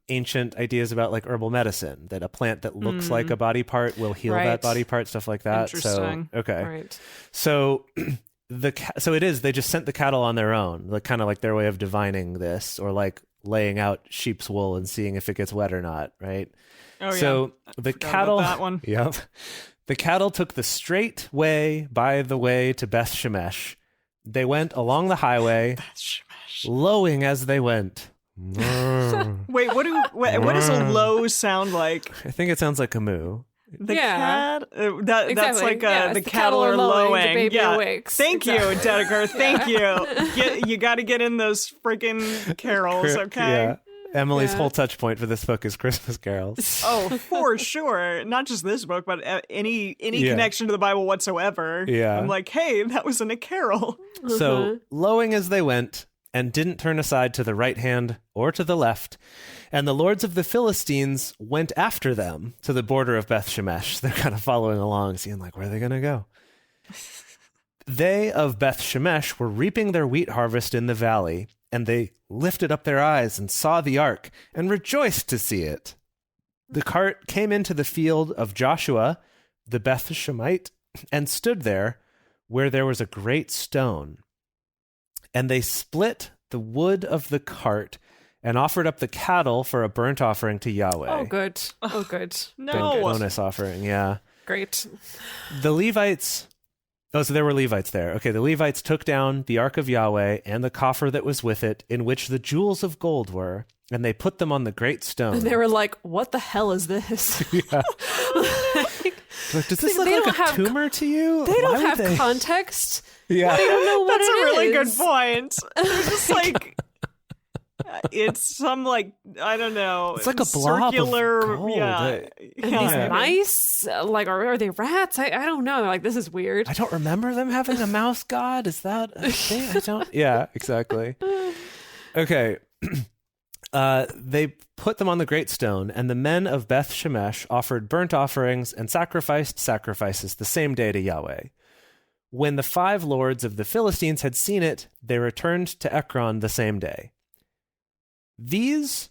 ancient ideas about like herbal medicine, that a plant that looks like a body part will heal Right. that body part, stuff like that. Interesting. So, okay. Right. So so it is, they just sent the cattle on their own, like kind of like their way of divining this, or like laying out sheep's wool and seeing if it gets wet or not, right? Oh, so yeah. the Forgot cattle, about that one. Yep. The cattle took the straight way by the way to Beth Shemesh. They went along the highway, lowing as they went. Wait, what does a low sound like? I think it sounds like a moo. The Yeah. cat? That's Exactly. like Yeah, the it's cattle are lowing. the baby Yeah. awakes. Thank you, Dedeker. Thank you. You got to get in those freaking carols, okay? Yeah. Emily's Yeah. whole touch point for this book is Christmas carols. Oh, for sure. Not just this book, but any connection to the Bible whatsoever. Yeah. I'm like, hey, that was in a carol. So, lowing as they went, and didn't turn aside to the right hand or to the left, and the lords of the Philistines went after them to the border of Beth Shemesh. They're kind of following along, seeing like, where are they going to go? They of Beth Shemesh were reaping their wheat harvest in the valley, and they lifted up their eyes and saw the ark and rejoiced to see it. The cart came into the field of Joshua, the Beth Shemite, and stood there where there was a great stone. And they split the wood of the cart and offered up the cattle for a burnt offering to Yahweh. Oh, good. Oh, good. Big No. bonus offering, yeah. Great. The Levites... Oh, so there were Levites there. Okay, the Levites took down the ark of Yahweh and the coffer that was with it, in which the jewels of gold were, and they put them on the great stone. And they were like, what the hell is this? Yeah. Like, does this They look don't like a have tumor to you? They don't Why would have context. Yeah. They don't know what That's a it really is. good point. It's just like it's some like I don't know. It's like a blob of circular. gold. Yeah, And these Yeah. mice, like, are they rats? I don't know. They're like, this is weird. I don't remember them having a mouse god. Is that a thing? I don't. Yeah, exactly. Okay. They put them on the great stone, and the men of Beth Shemesh offered burnt offerings and sacrificed sacrifices the same day to Yahweh. When the 5 lords of the Philistines had seen it, they returned to Ekron the same day. These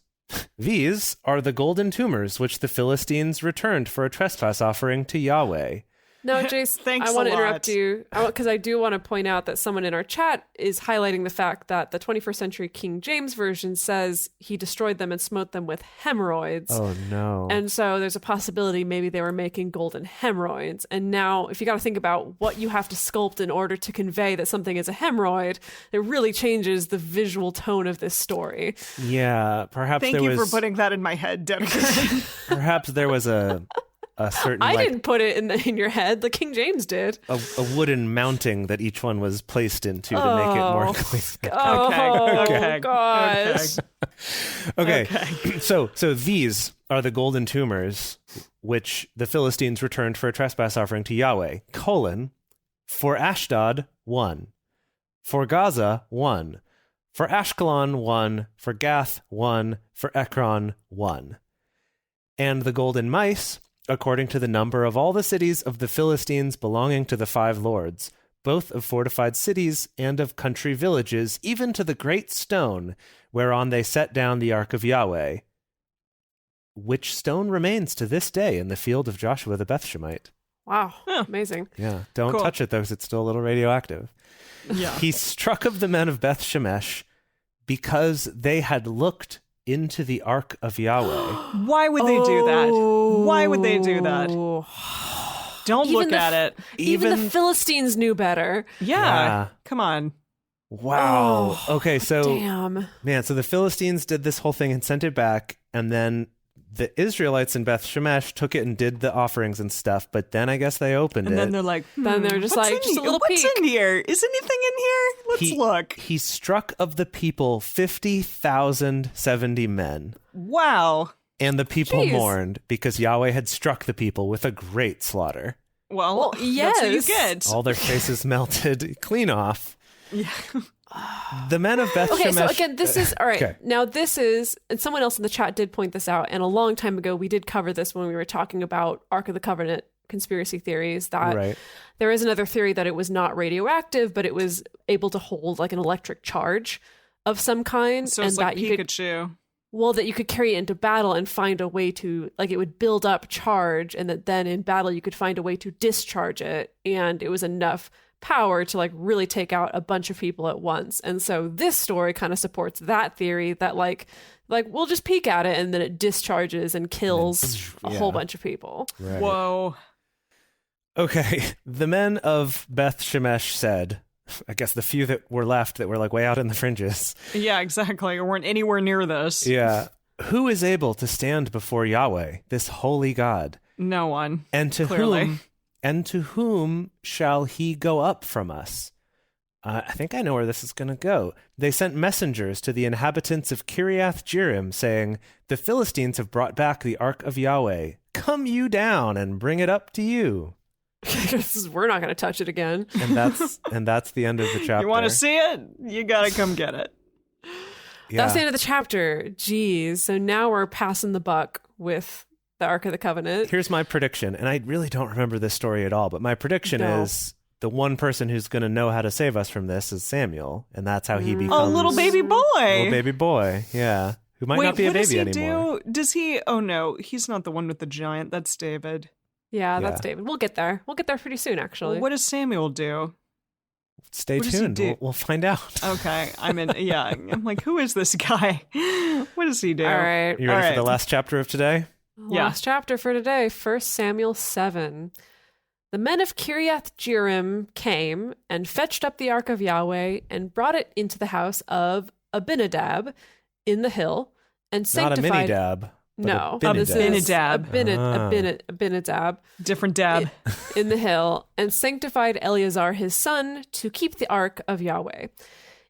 are the golden tumors which the Philistines returned for a trespass offering to Yahweh. No, Jace, Thanks I want a to interrupt lot. you because I do want to point out that someone in our chat is highlighting the fact that the 21st century King James Version says he destroyed them and smote them with hemorrhoids. Oh, no. And so there's a possibility maybe they were making golden hemorrhoids. And now, if you got to think about what you have to sculpt in order to convey that something is a hemorrhoid, it really changes the visual tone of this story. Yeah, perhaps Thank there you was for putting that in my head, Dedeker. perhaps there was a certain I like didn't put it in your head. The King James did. a wooden mounting that each one was placed into to make it more clear. Oh, Okay. gosh. Okay. So these are the golden tumors which the Philistines returned for a trespass offering to Yahweh. For Ashdod 1, for Gaza 1, for Ashkelon 1, for Gath 1, for Ekron 1. And the golden mice, according to the number of all the cities of the Philistines belonging to the 5 lords, both of fortified cities and of country villages, even to the great stone whereon they set down the ark of Yahweh, which stone remains to this day in the field of Joshua the Bethshemite. Wow. Amazing. Yeah, don't Cool. touch it though, because it's still a little radioactive. Yeah. He struck of the men of Beth Shemesh because they had looked into the ark of Yahweh. Why would they do that? Why would they do that? Don't Even look the at it. Even the Philistines knew better. Yeah. Come on. Wow. Okay, so Damn. man, so the Philistines did this whole thing and sent it back, and then the Israelites in Beth Shemesh took it and did the offerings and stuff, but then I guess they opened And it. then they're like, Then they're just what's like, in just a here? little What's peek. in here? Is anything in here? Let's look. He struck of the people 50,070 men, Wow. and the people Jeez. mourned because Yahweh had struck the people with a great slaughter. Well, that's what you yes. get. All their faces melted clean off. Yeah. The men of Beth Okay, so Shemesh... again, this is all right. Okay. Now, this is, and someone else in the chat did point this out, and a long time ago, we did cover this when we were talking about Ark of the Covenant conspiracy theories. That Right. there is another theory that it was not radioactive, but it was able to hold like an electric charge of some kind, So and it's like that you could, Pikachu. well, that you could carry it into battle and find a way to, like, it would build up charge, and that then in battle you could find a way to discharge it, and it was enough power to like really take out a bunch of people at once. And so this story kind of supports that theory that like we'll just peek at it and then it discharges and kills a whole bunch of people. Right. Whoa. Okay. The men of Beth Shemesh said, I guess the few that were left that were like way out in the fringes. Yeah, exactly. Or weren't anywhere near this. Yeah. Who is able to stand before Yahweh, this holy God? No one. And to Clearly. whom shall he go up from us? I think I know where this is going to go. They sent messengers to the inhabitants of Kiriath Jearim, saying, "The Philistines have brought back the ark of Yahweh. Come you down and bring it up to you." We're not going to touch it again. And that's the end of the chapter. You want to see it? You got to come get it. Yeah. That's the end of the chapter. Jeez. So now we're passing the buck with the Ark of the Covenant. Here's my prediction, and I really don't remember this story at all, but my prediction is the one person who's going to know how to save us from this is Samuel, and that's how he becomes Oh, little baby boy. little baby boy. Yeah, who might Wait, not be a what does baby he anymore. do? Does he? Oh no, he's not the one with the giant. That's David. Yeah, that's Yeah. David. We'll get there. We'll get there pretty soon, actually. Well, what does Samuel do? Stay what does he tuned. do? We'll find out. Okay, I'm in. Yeah, I'm like, who is this guy? What does he do? All right. You ready All for right. the last chapter of today? Yeah. Last chapter for today, 1 Samuel 7. The men of Kiriath Jearim came and fetched up the ark of Yahweh and brought it into the house of Abinadab in the hill and Not a sanctified. mini dab. No, Abinadab. this is Abinadab. Abinadab Different dab. in the hill and sanctified Eleazar his son to keep the ark of Yahweh.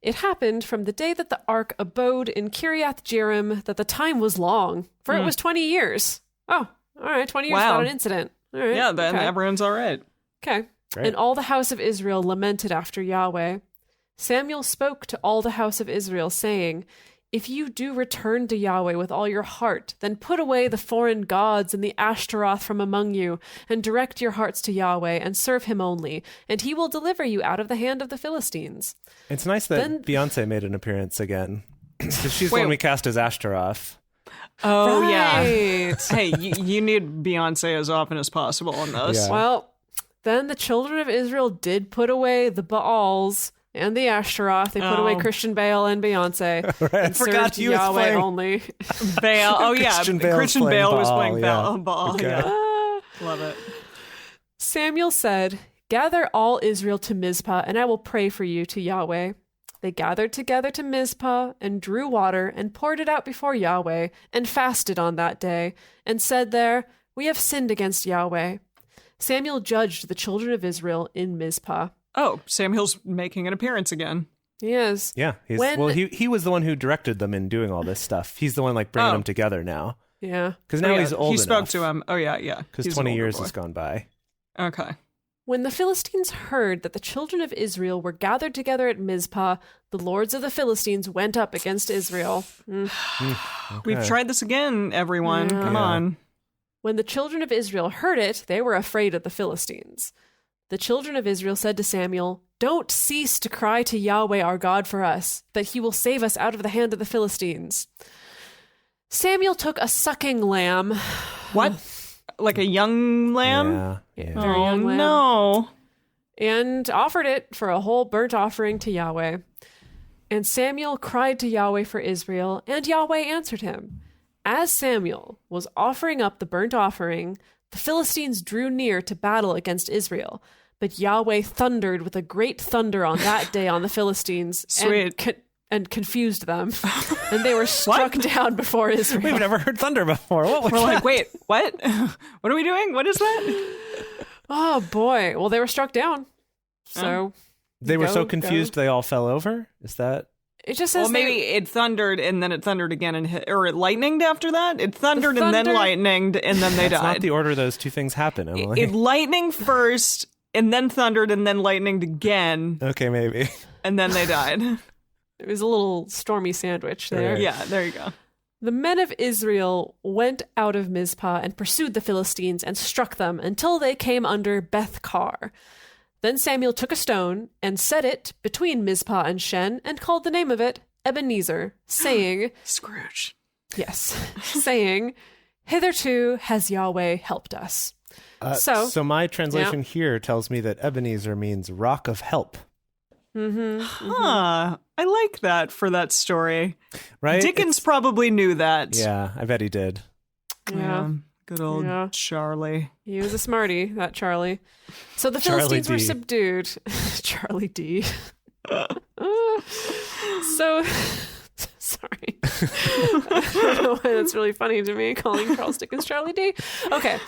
It happened from the day that the ark abode in Kiriath Jearim that the time was long, for it was 20 years. Oh, all right, 20 years Wow. without an incident. All right, Yeah, then okay. everyone's all right. Okay. Great. And all the house of Israel lamented after Yahweh. Samuel spoke to all the house of Israel, saying, "If you do return to Yahweh with all your heart, then put away the foreign gods and the Ashtaroth from among you, and direct your hearts to Yahweh, and serve him only, and he will deliver you out of the hand of the Philistines." It's nice that Then- Beyonce made an appearance again. 'Cause she's the Wait. one we cast as Ashtaroth. Oh yeah. Right. Hey, you need Beyonce as often as possible in this. Yeah. Well, then the children of Israel did put away the Baals and the Ashtaroth. They put away Oh. Christian Bale and Beyonce. I And forgot served you was Yahweh playing. only. Baal. Oh yeah, Christian Bale's Christian playing Bale was Baal, playing yeah. Baal. Okay. Yeah, love it. Samuel said, "Gather all Israel to Mizpah, and I will pray for you to Yahweh." They gathered together to Mizpah and drew water and poured it out before Yahweh and fasted on that day and said there, "We have sinned against Yahweh." Samuel judged the children of Israel in Mizpah. Oh, Samuel's making an appearance again. He is. Yeah. When- He was the one who directed them in doing all this stuff. He's the one like bringing Oh. them together now. Yeah. Because now Oh, yeah, he's old He spoke enough. to him. Oh yeah, yeah. Because He's 20 an older years boy. has gone by. Okay. When the Philistines heard that the children of Israel were gathered together at Mizpah, the lords of the Philistines went up against Israel. We've Okay. tried this again, everyone. Yeah. Come Yeah. on. When the children of Israel heard it, they were afraid of the Philistines. The children of Israel said to Samuel, "Don't cease to cry to Yahweh our God for us, that he will save us out of the hand of the Philistines." Samuel took a sucking lamb. What? Like a young lamb? Yeah. Yeah. Very Oh young lamb. no. And offered it for a whole burnt offering to Yahweh. And Samuel cried to Yahweh for Israel, and Yahweh answered him. As Samuel was offering up the burnt offering, the Philistines drew near to battle against Israel. But Yahweh thundered with a great thunder on that day on the Philistines Sweet. and confused them. And they were struck down before Israel. We've never heard thunder before. What was We're that? like, wait, what? What are we doing? What is that? Oh, boy. Well, they were struck down. So They were so Go, confused they all fell over? Is that? it just says Well, maybe it thundered and then it thundered again and hit, or it lightninged after that. It thundered and then thunder- lightninged and then they That's not died. the order those two things happen, Emily. It lightning first and then thundered and then lightninged again Okay, maybe. and then they died. it was a little stormy sandwich there. Right. Yeah, there you go. The men of Israel went out of Mizpah and pursued the Philistines and struck them until they came under Beth-kar. Then Samuel took a stone and set it between Mizpah and Shen and called the name of it Ebenezer, saying, Scrooge. yes, saying, "Hitherto has Yahweh helped us." So my translation here tells me that Ebenezer means rock of help. Huh. I like that for that story. Right? Dickens probably knew that. Yeah, I bet he did. Yeah. Good old Yeah. Charlie. He was a smarty, that Charlie. So the Charlie Philistines were D. subdued. Charlie D. So, sorry. I don't know why that's really funny to me, calling Charles Dickens Charlie D. Okay.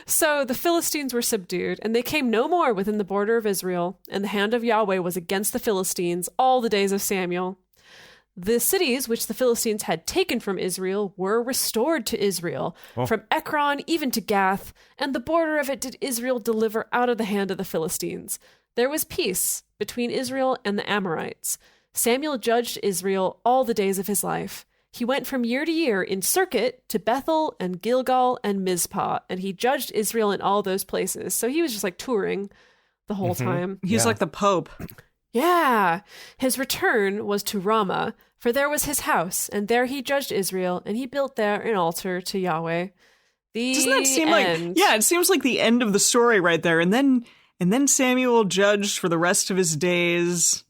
So the Philistines were subdued, and they came no more within the border of Israel, and the hand of Yahweh was against the Philistines all the days of Samuel. The cities which the Philistines had taken from Israel were restored to Israel, from Ekron even to Gath, and the border of it did Israel deliver out of the hand of the Philistines. There was peace between Israel and the Amorites. Samuel judged Israel all the days of his life. He went from year to year in circuit to Bethel and Gilgal and Mizpah, and he judged Israel in all those places. So he was just like touring the whole time. He's like the Pope. Yeah. His return was to Ramah, for there was his house, and there he judged Israel, and he built there an altar to Yahweh. Doesn't that seem end. like it seems like the end of the story right there. And then Samuel judged for the rest of his days.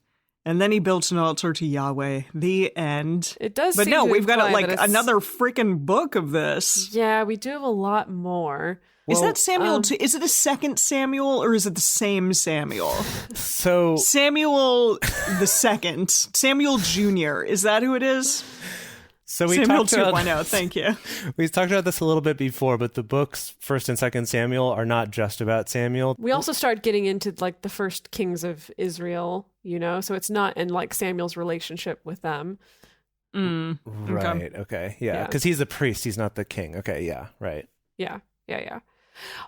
And then he built an altar to Yahweh. The end. It does But seem no, to we've got imply like that it's- another freaking book of this. Yeah, we do have a lot more. Is that Samuel? Is it a second Samuel or is it the same Samuel? So Samuel the second, Samuel Jr. Is that who it is? So we Samuel talked about 2.0. Thank you. we talked about this a little bit before, but the books First and Second Samuel are not just about Samuel. We also start getting into like the first kings of Israel, so it's not in like Samuel's relationship with them. Right. Okay. Yeah. Because he's the priest. He's not the king. Okay. Yeah. Right. Yeah.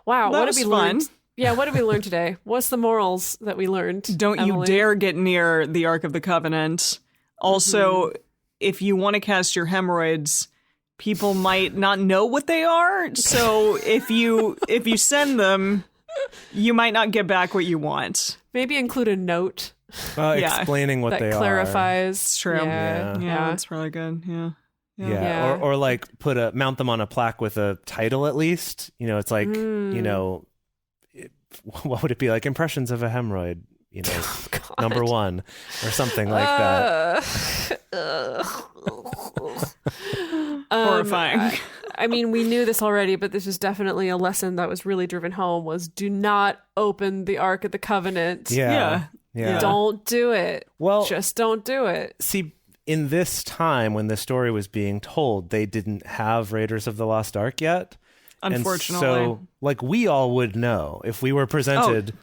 Wow. That What was did we fun. learn? Yeah. What did we learn today? What's the morals that we learned? Don't you Emily? dare get near the Ark of the Covenant. Also, if you want to cast your hemorrhoids, people might not know what they are. So if you send them, you might not get back what you want. Maybe include a note Yeah. Explaining what that they clarifies. It's true. Yeah. Yeah, that's really good. Yeah. are. Yeah. Yeah. Or like mount them on a plaque with a title at least. It's like, what would it be like? Impressions of a hemorrhoid, number 1 or something like that. Horrifying. I mean, we knew this already, but this was definitely a lesson that was really driven home was do not open the Ark of the Covenant. Yeah. Don't do it. Well, Just don't do it. see, in this time when the story was being told, they didn't have Raiders of the Lost Ark yet. Unfortunately. And so, like, we all would know if we were presented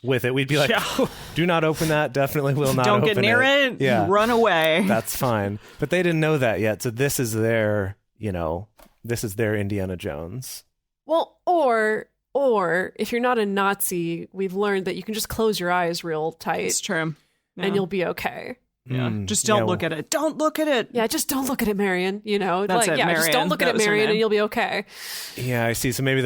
with it. We'd be like, Yeah. do not open that. Definitely will not Don't open get near it. Yeah. Run away. That's fine. But they didn't know that yet. So this is their, this is their Indiana Jones. Well, or if you're not a Nazi, we've learned that you can just close your eyes real tight It's true. Yeah. and you'll be okay. Yeah. Just don't look at it. Don't look at it. Yeah, just don't look at it, Marion. That's it, just Marion. don't look That at it, was her Marion, name. and you'll be okay. Yeah, I see. So maybe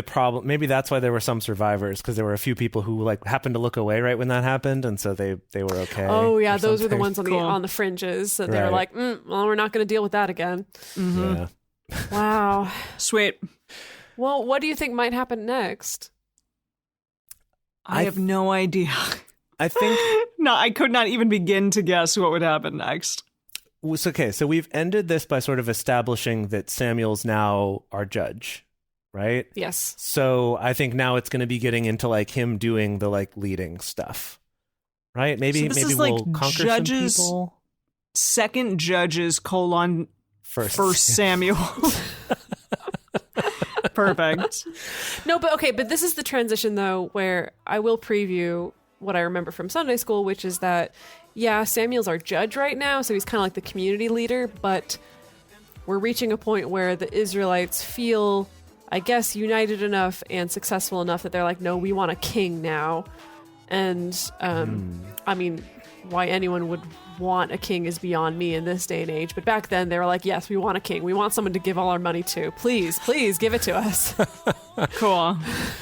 that's why there were some survivors, because there were a few people who like happened to look away right when that happened, and so they were okay. Oh yeah, or those were the something. ones on Cool. on the fringes that they were Right. like, well, we're not going to deal with that again. Yeah. Wow. Sweet. Well, what do you think might happen next? I have no idea. I think No, I could not even begin to guess what would happen next. okay. So we've ended this by sort of establishing that Samuel's now our judge, right? Yes. So I think now it's going to be getting into like him doing the like leading stuff, right? Maybe So this maybe is we'll like conquer Judges- some people Second Judges : First Samuel. Perfect. No, but this is the transition though, where I will preview what I remember from Sunday school, which is that, yeah, Samuel's our judge right now, so he's kind of like the community leader, but we're reaching a point where the Israelites feel, I guess, united enough and successful enough that they're like, no, we want a king now. And, I mean, why anyone would want a king is beyond me in this day and age. But back then, they were like, yes, we want a king. We want someone to give all our money to. Please give it to us. Cool.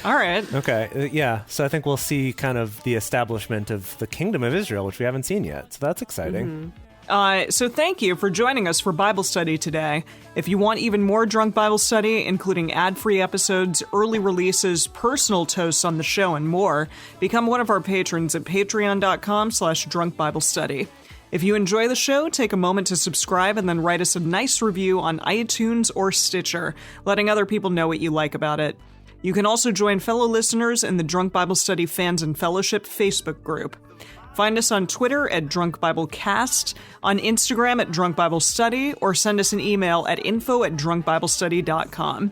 All right. Okay, yeah. So I think we'll see kind of the establishment of the kingdom of Israel, which we haven't seen yet. So that's exciting. So thank you for joining us for Bible study today. If you want even more Drunk Bible Study, including ad-free episodes, early releases, personal toasts on the show, and more, become one of our patrons at patreon.com/drunkbiblestudy. If you enjoy the show, take a moment to subscribe and then write us a nice review on iTunes or Stitcher, letting other people know what you like about it. You can also join fellow listeners in the Drunk Bible Study Fans and Fellowship Facebook group. Find us on Twitter at Drunk Bible Cast, on Instagram at Drunk Bible Study, or send us an email at info@drunkbiblestudy.com.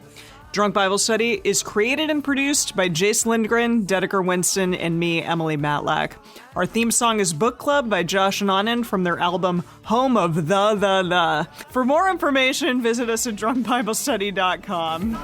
Drunk Bible Study is created and produced by Jace Lindgren, Dedeker Winston, and me, Emily Matlack. Our theme song is Book Club by Josh and Anand from their album Home of the. For more information, visit us at drunkbiblestudy.com.